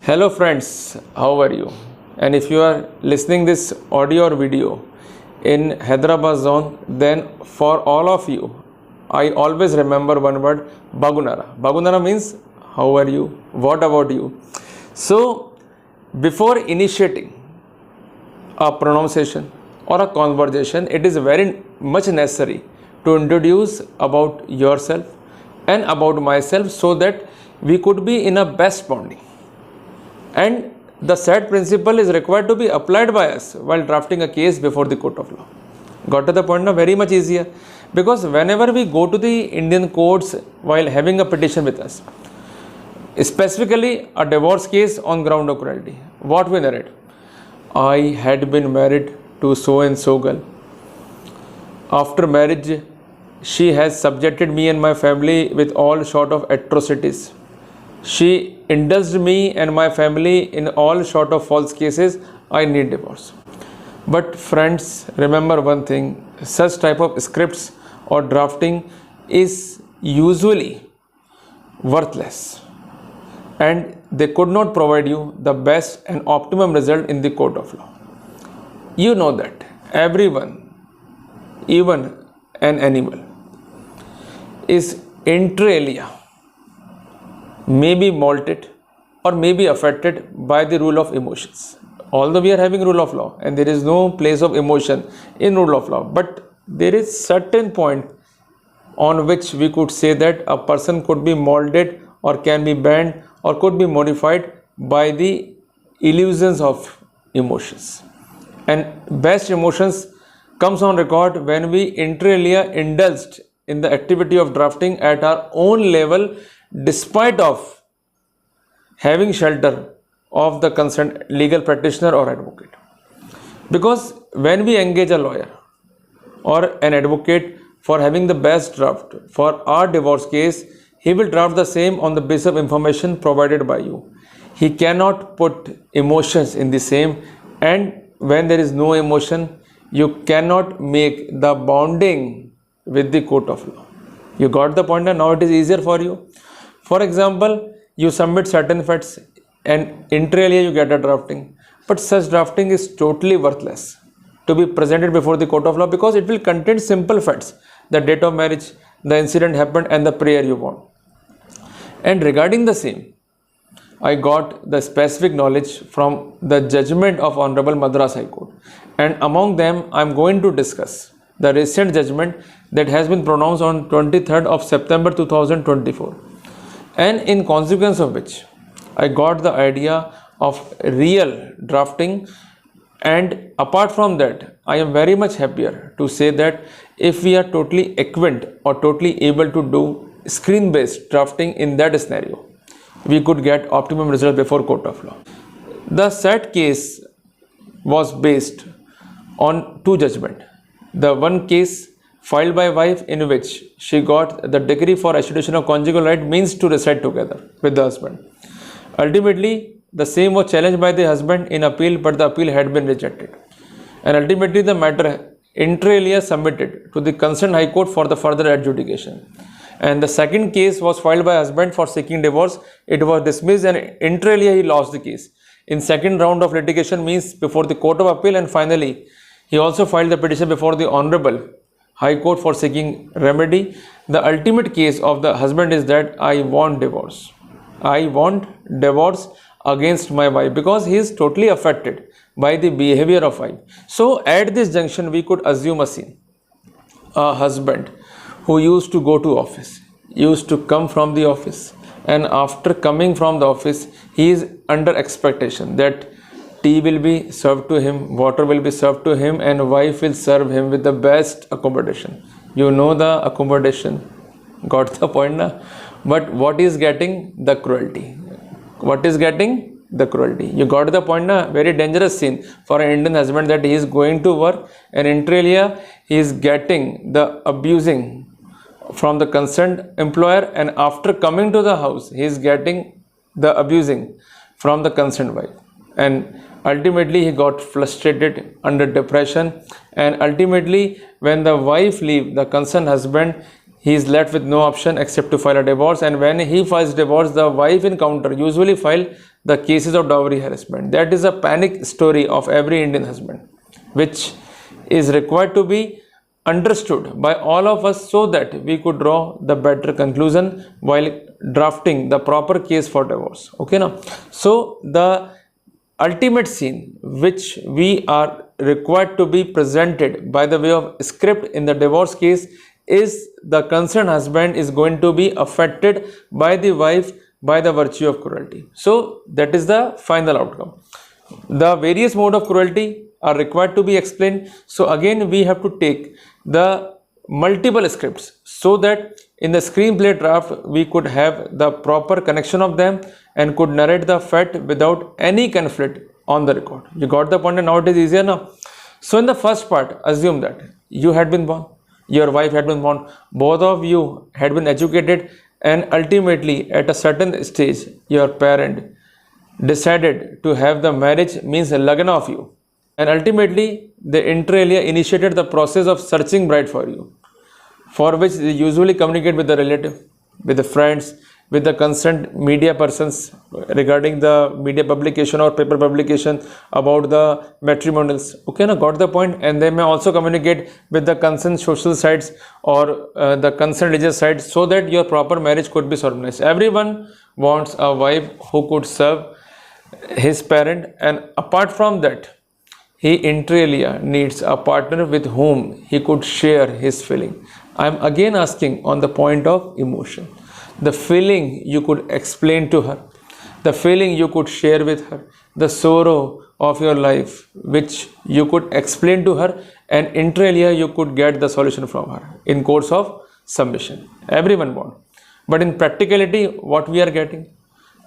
Hello friends, how are you? And if you are listening this audio or video in Hyderabad zone, then for all of you, I always remember one word, Bagunara. Bagunara means how are you? What about you? So before initiating a pronunciation or a conversation, it is very much necessary to introduce about yourself and about myself so that we could be in a best bonding. And the said principle is required to be applied by us while drafting a case before the court of law. Got to the point now? Very much easier. Because whenever we go to the Indian courts while having a petition with us, specifically a divorce case on ground of cruelty, what we narrate? I had been married to so and so girl. After marriage, she has subjected me and my family with all sort of atrocities. She indulged me and my family in all sort of false cases. I need divorce. But friends, remember one thing, such type of scripts or drafting is usually worthless and they could not provide you the best and optimum result in the court of law. You know that everyone, even an animal, is inter alia may be molded or may be affected by the rule of emotions. Although we are having rule of law and there is no place of emotion in rule of law, but there is certain point on which we could say that a person could be molded or can be bent or could be modified by the illusions of emotions. And best emotions comes on record when we inter alia indulged in the activity of drafting at our own level despite of having shelter of the concerned legal practitioner or advocate. Because when we engage a lawyer or an advocate for having the best draft for our divorce case, he will draft the same on the basis of information provided by you. He cannot put emotions in the same, and when there is no emotion, you cannot make the bonding with the court of law. You got the point, and now it is easier for you. For example, you submit certain facts and inter alia you get a drafting, but such drafting is totally worthless to be presented before the court of law because it will contain simple facts, the date of marriage, the incident happened and the prayer you want. And regarding the same, I got the specific knowledge from the judgment of Honorable Madras High Court, and among them I am going to discuss the recent judgment that has been pronounced on 23rd of September 2024. And in consequence of which I got the idea of real drafting, and apart from that I am very much happier to say that if we are totally equivalent or totally able to do screen based drafting in that scenario, we could get optimum result before court of law. The said case was based on two judgments. The one case filed by wife in which she got the decree for restitution of conjugal right, means to reside together with the husband. Ultimately, the same was challenged by the husband in appeal, but the appeal had been rejected. And ultimately, the matter inter alia submitted to the concerned High Court for the further adjudication. And the second case was filed by husband for seeking divorce. It was dismissed and inter alia he lost the case. In second round of litigation, means before the Court of Appeal, and finally, he also filed the petition before the Honorable High Court for seeking remedy. The ultimate case of the husband is that I want divorce. I want divorce against my wife because he is totally affected by the behavior of wife. So at this junction, we could assume a scene. A husband who used to go to office, used to come from the office, and after coming from the office, he is under expectation that tea will be served to him, water will be served to him, and wife will serve him with the best accommodation. You know the accommodation. Got the point now? But what is getting? The cruelty. What is getting? The cruelty. You got the point now? Very dangerous scene for an Indian husband that he is going to work and inter alia he is getting the abusing from the concerned employer, and after coming to the house he is getting the abusing from the concerned wife. And ultimately he got frustrated, under depression, and ultimately when the wife leave the concerned husband, he is left with no option except to file a divorce, and when he files divorce, the wife in counter usually file the cases of dowry harassment. That is a panic story of every Indian husband, which is required to be understood by all of us so that we could draw the better conclusion while drafting the proper case for divorce. Okay now, so the ultimate scene which we are required to be presented by the way of script in the divorce case is the concerned husband is going to be affected by the wife by the virtue of cruelty. So that is the final outcome. The various mode of cruelty are required to be explained. So again we have to take the multiple scripts so that in the screenplay draft we could have the proper connection of them and could narrate the fact without any conflict on the record. You got the point, and now it is easier now. So in the first part, assume that you had been born, your wife had been born, both of you had been educated, and ultimately at a certain stage your parent decided to have the marriage, means lagna of you, and ultimately they inter alia initiated the process of searching bride for you, for which they usually communicate with the relative, with the friends, with the concerned media persons regarding the media publication or paper publication about the matrimonials. Okay, now got the point? And they may also communicate with the concerned social sites or the concerned religious sites so that your proper marriage could be solemnized. Everyone wants a wife who could serve his parent, and apart from that, he inter alia needs a partner with whom he could share his feeling. I am again asking on the point of emotion. The feeling you could explain to her, the feeling you could share with her, the sorrow of your life which you could explain to her, and inter alia you could get the solution from her in course of submission. Everyone wants. But in practicality, what we are getting?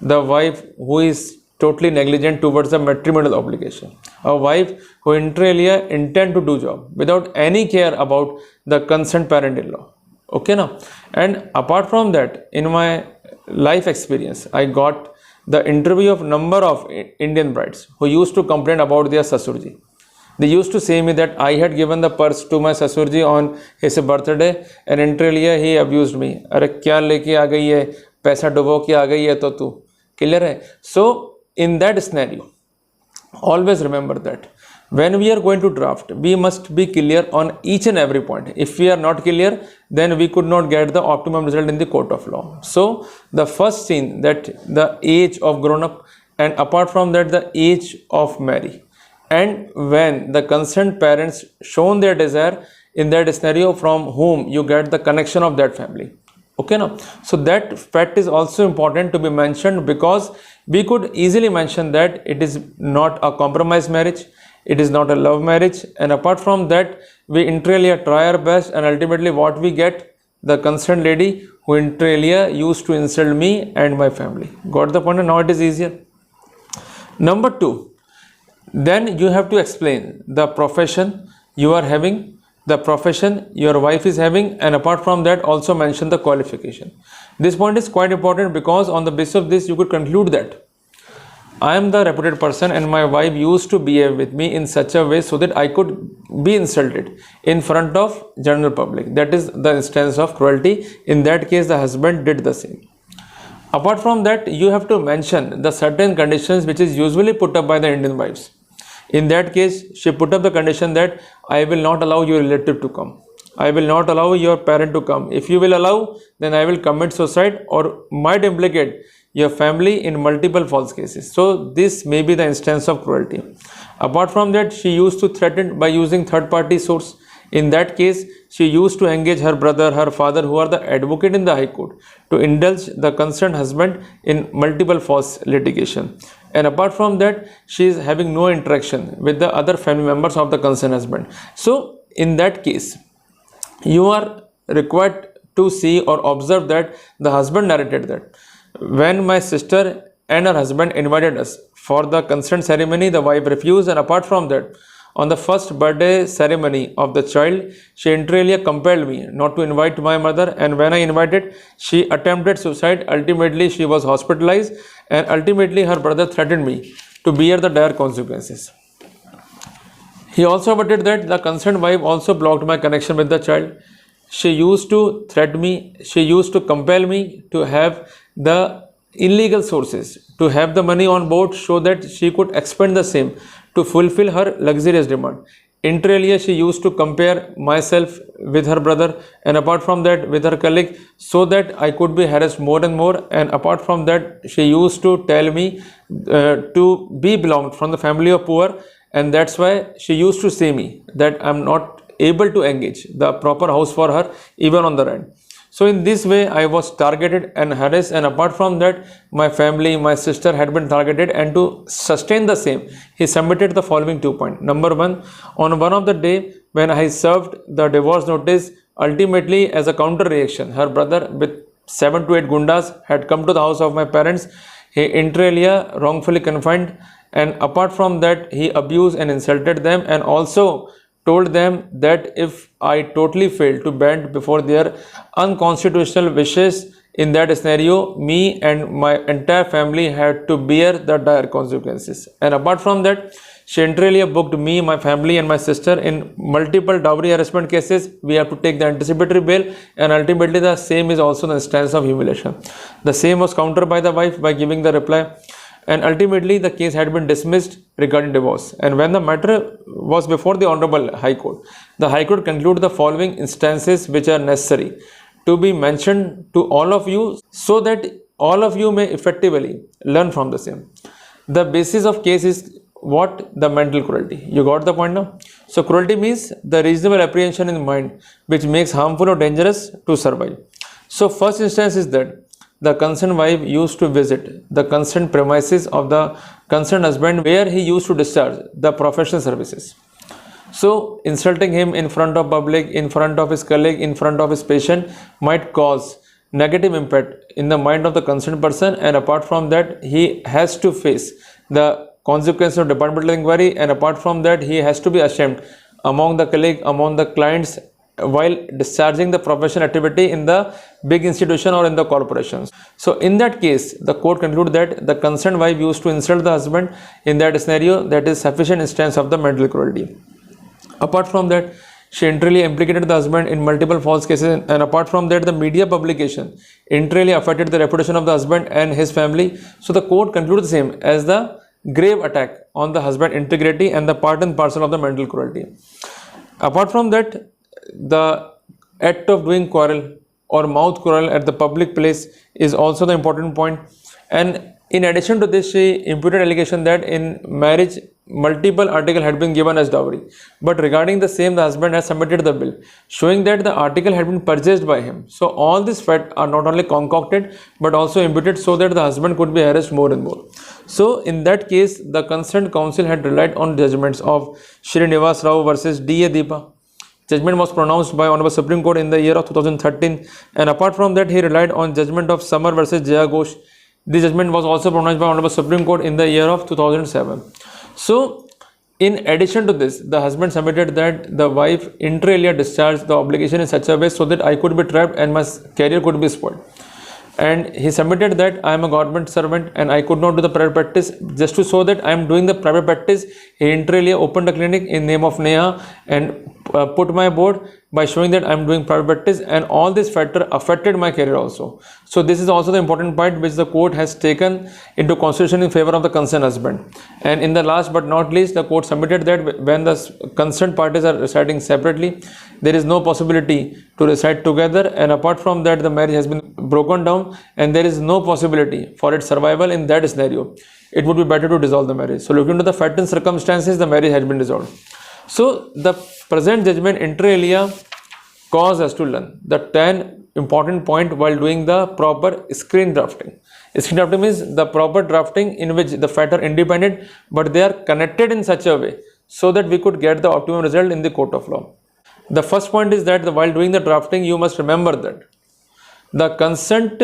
The wife who is totally negligent towards the matrimonial obligation. A wife who inter alia intend to do job without any care about the concerned parent-in-law. Okay now, and apart from that, in my life experience, I got the interview of number of Indian brides who used to complain about their sasurji. They used to say me that I had given the purse to my sasurji on his birthday, and inter alia he abused me. अरे क्या लेके आ गई है, पैसा डुबो के आ गई है तो तू, clear है? So in that scenario, always remember that when we are going to draft, we must be clear on each and every point. If we are not clear, then we could not get the optimum result in the court of law. So the first scene, that the age of grown up, and apart from that the age of marry, and when the concerned parents shown their desire, in that scenario from whom you get the connection of that family. Okay now, so that fact is also important to be mentioned, because we could easily mention that it is not a compromise marriage, it is not a love marriage, and apart from that we inter alia try our best, and ultimately what we get? The concerned lady who inter alia used to insult me and my family. Got the point? And now it is easier. Number two, then you have to explain the profession you are having, the profession your wife is having, and apart from that also mention the qualification. This point is quite important, because on the basis of this you could conclude that I am the reputed person and my wife used to behave with me in such a way so that I could be insulted in front of general public. That is the instance of cruelty. In that case the husband did the same. Apart from that, you have to mention the certain conditions which is usually put up by the Indian wives. In that case, she put up the condition that I will not allow your relative to come. I will not allow your parent to come. If you will allow, then I will commit suicide or might implicate your family in multiple false cases. So this may be the instance of cruelty. Apart from that, she used to threaten by using third-party source. In that case, she used to engage her brother, her father, who are the advocate in the High Court, to indulge the concerned husband in multiple false litigation. And apart from that, she is having no interaction with the other family members of the concerned husband. So in that case, you are required to see or observe that the husband narrated that when my sister and her husband invited us for the consent ceremony, the wife refused, and apart from that, on the first birthday ceremony of the child, she inter alia compelled me not to invite my mother, and when I invited, she attempted suicide. Ultimately, she was hospitalized, and ultimately her brother threatened me to bear the dire consequences. He also admitted that the concerned wife also blocked my connection with the child. she used to threaten me, she used to compel me to have the illegal sources, to have the money on board so that she could expend the same to fulfill her luxurious demand. Inter alia, she used to compare myself with her brother, and apart from that with her colleague, so that I could be harassed more and more. And apart from that, she used to tell me to be belonged from the family of poor, and that's why she used to say me that I'm not able to engage the proper house for her even on the rent. So in this way I was targeted and harassed, and apart from that my family, my sister had been targeted, and to sustain the same he submitted the following 2 points. Number one, on one of the day when I served the divorce notice, ultimately as a counter reaction, her brother with 7 to 8 gundas had come to the house of my parents. He inter alia wrongfully confined, and apart from that he abused and insulted them, and also told them that if I totally failed to bend before their unconstitutional wishes, in that scenario, me and my entire family had to bear the dire consequences. And apart from that, she inter alia booked me, my family and my sister in multiple dowry harassment cases. We have to take the anticipatory bail, and ultimately the same is also the instance of humiliation. The same was countered by the wife by giving the reply, and ultimately the case had been dismissed regarding divorce. And when the matter was before the Honorable High Court, the High Court concluded the following instances which are necessary to be mentioned to all of you, so that all of you may effectively learn from the same. The basis of case is what? The mental cruelty. You got the point now? So cruelty means the reasonable apprehension in mind which makes harmful or dangerous to survive. So first instance is that the concerned wife used to visit the concerned premises of the concerned husband where he used to discharge the professional services. So insulting him in front of public, in front of his colleague, in front of his patient might cause negative impact in the mind of the concerned person, and apart from that he has to face the consequence of departmental inquiry, and apart from that he has to be ashamed among the colleague, among the clients, while discharging the professional activity in the big institution or in the corporations. So in that case the court concluded that the concerned wife used to insult the husband. In that scenario, that is sufficient instance of the mental cruelty. Apart from that, she inter alia implicated the husband in multiple false cases, and apart from that the media publication inter alia affected the reputation of the husband and his family. So the court concluded the same as the grave attack on the husband's integrity and the part and parcel of the mental cruelty. Apart from that, the act of doing quarrel or mouth quarrel at the public place is also the important point. And in addition to this, she imputed allegation that in marriage multiple article had been given as dowry, but regarding the same the husband has submitted the bill showing that the article had been purchased by him. So all these facts are not only concocted but also imputed so that the husband could be harassed more and more. So in that case the concerned council had relied on judgments of Srinivas Rao versus D.A. Deepa. Judgment was pronounced by Honorable Supreme Court in the year of 2013, and apart from that he relied on judgment of Samar versus Jaya Ghosh. The judgment was also pronounced by Honorable Supreme Court in the year of 2007. So in addition to this, the husband submitted that the wife inter alia discharged the obligation in such a way so that I could be trapped and my career could be spoiled. And he submitted that I am a government servant and I could not do the private practice. Just to show that I am doing the private practice, he inter alia opened a clinic in name of Neha and put my board by showing that I am doing private practice, and all this factor affected my career also. So this is also the important point which the court has taken into consideration in favor of the concerned husband. And in the last but not least, the court submitted that when the concerned parties are residing separately, there is no possibility to reside together, and apart from that the marriage has been broken down and there is no possibility for its survival. In that scenario, it would be better to dissolve the marriage. So looking to the facts and circumstances, the marriage has been dissolved. So the present judgment inter alia caused us to learn the 10 important point while doing the proper screen drafting. Screen drafting means the proper drafting in which the facts are independent but they are connected in such a way so that we could get the optimum result in the court of law. The first point is that while doing the drafting, you must remember that the consent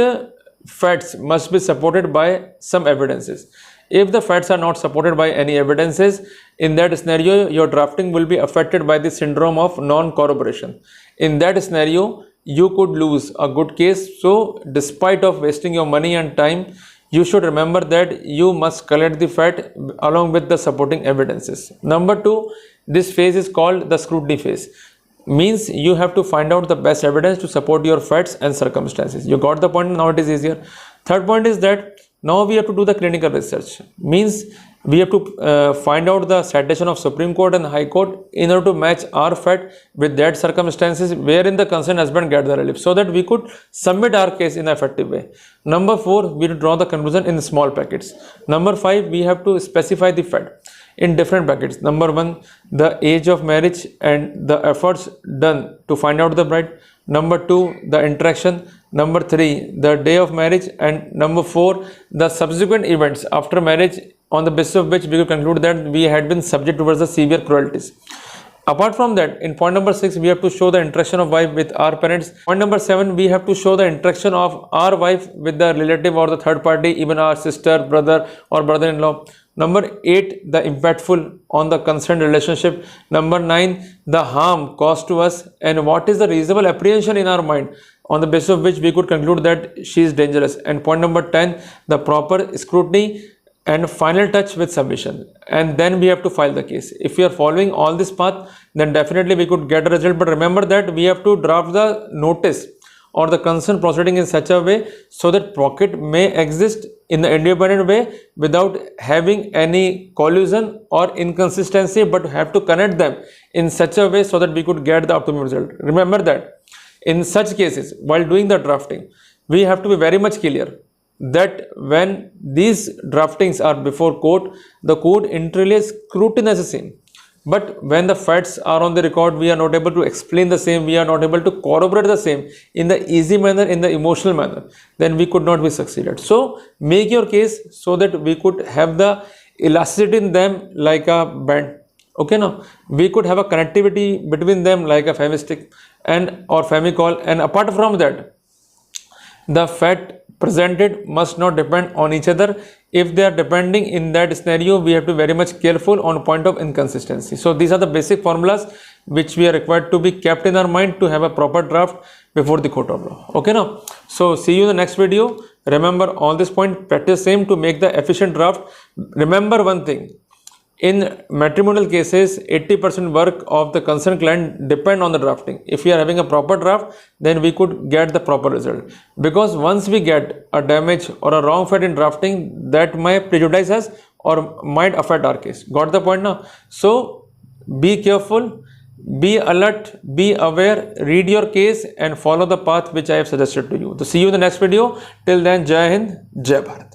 facts must be supported by some evidences. If the facts are not supported by any evidences, in that scenario your drafting will be affected by the syndrome of non-corroboration. In that scenario you could lose a good case. So despite of wasting your money and time, you should remember that you must collect the fact along with the supporting evidences. Number 2, this phase is called the scrutiny phase. means you have to find out the best evidence to support your facts and circumstances. You got the point? Now it is easier. Third point is that now we have to do the clinical research, means we have to find out the citation of Supreme Court and High Court in order to match our fact with that circumstances wherein the concerned husband get the relief, so that we could submit our case in an effective way. Number 4, we draw the conclusion in small packets. Number 5, we have to specify the fact in different brackets. Number 1, the age of marriage and the efforts done to find out the bride. Number 2, the interaction. Number 3, the day of marriage. And number 4, the subsequent events after marriage, on the basis of which we will conclude that we had been subject towards the severe cruelties. Apart from that, in point number 6, we have to show the interaction of wife with our parents. Point number 7, we have to show the interaction of our wife with the relative or the third party, even our sister, brother or brother-in-law. Number 8, the impactful on the concerned relationship. Number 9, the harm caused to us and what is the reasonable apprehension in our mind on the basis of which we could conclude that she is dangerous. And point number 10, the proper scrutiny and final touch with submission. And then we have to file the case. If we are following all this path, then definitely we could get a result. But remember that we have to draft the notice or the concern proceeding in such a way so that pocket may exist in the independent way without having any collusion or inconsistency, but have to connect them in such a way so that we could get the optimum result. Remember that in such cases, while doing the drafting, we have to be very much clear that when these draftings are before court, the court internally scrutinizes the same. But when the facts are on the record, we are not able to explain the same, we are not able to corroborate the same in the easy manner, in the emotional manner, then we could not be succeeded. So make your case so that we could have the elasticity in them like a band. Okay, now we could have a connectivity between them like a femistick and or femicol. And apart from that, the fact presented must not depend on each other. If they are depending in that scenario, we have to be very much careful on point of inconsistency. So these are the basic formulas which we are required to be kept in our mind to have a proper draft before the court of law. Okay now, so see you in the next video. Remember all this point, practice same to make the efficient draft. Remember one thing, in matrimonial cases, 80% work of the concerned client depend on the drafting. If we are having a proper draft, then we could get the proper result. Because once we get a damage or a wrong fact in drafting, that might prejudice us or might affect our case. Got the point now? So be careful, be alert, be aware, read your case and follow the path which I have suggested to you. So see you in the next video. Till then, Jai Hind, Jai Bharat.